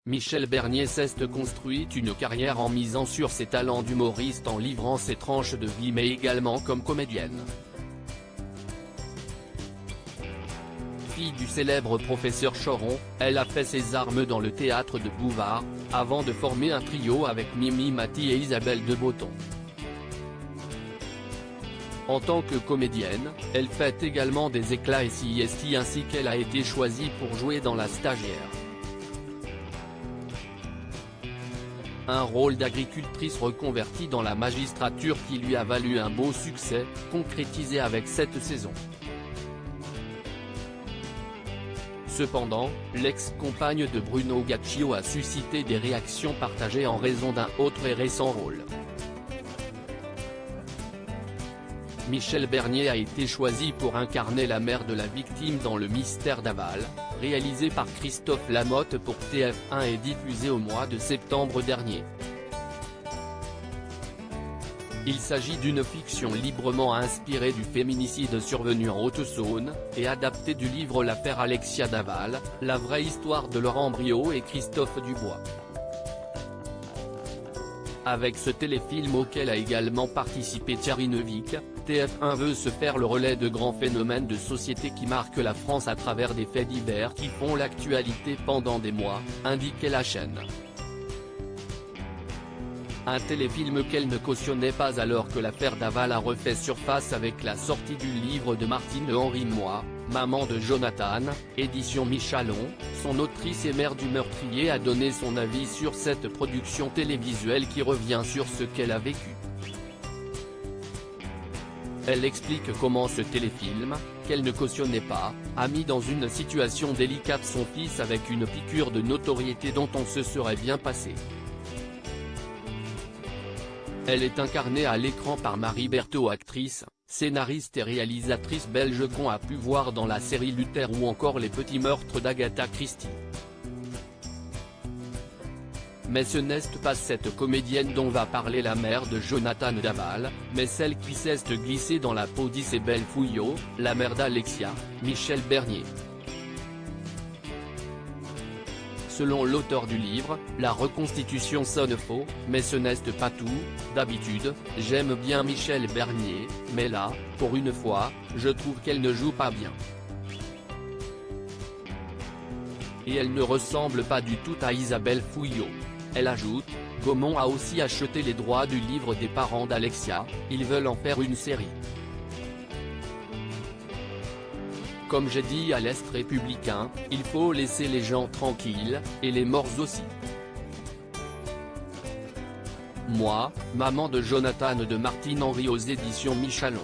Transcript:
Michel Bernier s'est construit une carrière en misant sur ses talents d'humoriste en livrant ses tranches de vie mais également comme comédienne. Fille du célèbre professeur Choron, elle a fait ses armes dans le théâtre de Bouvard, avant de former un trio avec Mimi Mati et Isabelle de Botton. En tant que comédienne, elle fait également des éclats et siestes ainsi qu'elle a été choisie pour jouer dans La Stagiaire. Un rôle d'agricultrice reconvertie dans la magistrature qui lui a valu un beau succès, concrétisé avec cette saison. Cependant, l'ex-compagne de Bruno Gaccio a suscité des réactions partagées en raison d'un autre et récent rôle. Michel Bernier a été choisi pour incarner la mère de la victime dans Le Mystère d'Aval, réalisé par Christophe Lamotte pour TF1 et diffusé au mois de septembre dernier. Il s'agit d'une fiction librement inspirée du féminicide survenu en Haute-Saône, et adaptée du livre L'affaire Alexia Daval, la vraie histoire de Laurent Briot et Christophe Dubois. Avec ce téléfilm auquel a également participé Thierry Neuvik, TF1 veut se faire le relais de grands phénomènes de société qui marquent la France à travers des faits divers qui font l'actualité pendant des mois, indiquait la chaîne. Un téléfilm qu'elle ne cautionnait pas alors que l'affaire Daval a refait surface avec la sortie du livre de Martine Henry Moi, Maman de Jonathan, édition Michalon. Son autrice et mère du meurtrier a donné son avis sur cette production télévisuelle qui revient sur ce qu'elle a vécu. Elle explique comment ce téléfilm, qu'elle ne cautionnait pas, a mis dans une situation délicate son fils avec une piqûre de notoriété dont on se serait bien passé. Elle est incarnée à l'écran par Marie Berthaud, actrice, scénariste et réalisatrice belge qu'on a pu voir dans la série Luther ou encore Les Petits Meurtres d'Agatha Christie. Mais ce n'est pas cette comédienne dont va parler la mère de Jonathan Daval, mais celle qui s'est glissée dans la peau d'Isabelle Fouillot, la mère d'Alexia, Michel Bernier. Selon l'auteur du livre, la reconstitution sonne faux, mais ce n'est pas tout. D'habitude, j'aime bien Michel Bernier, mais là, pour une fois, je trouve qu'elle ne joue pas bien. Et elle ne ressemble pas du tout à Isabelle Fouillot. Elle ajoute, Gaumont a aussi acheté les droits du livre des parents d'Alexia, ils veulent en faire une série. Comme j'ai dit à l'Est républicain, il faut laisser les gens tranquilles, et les morts aussi. Moi, Maman de Jonathan de Martine Henry aux éditions Michalon.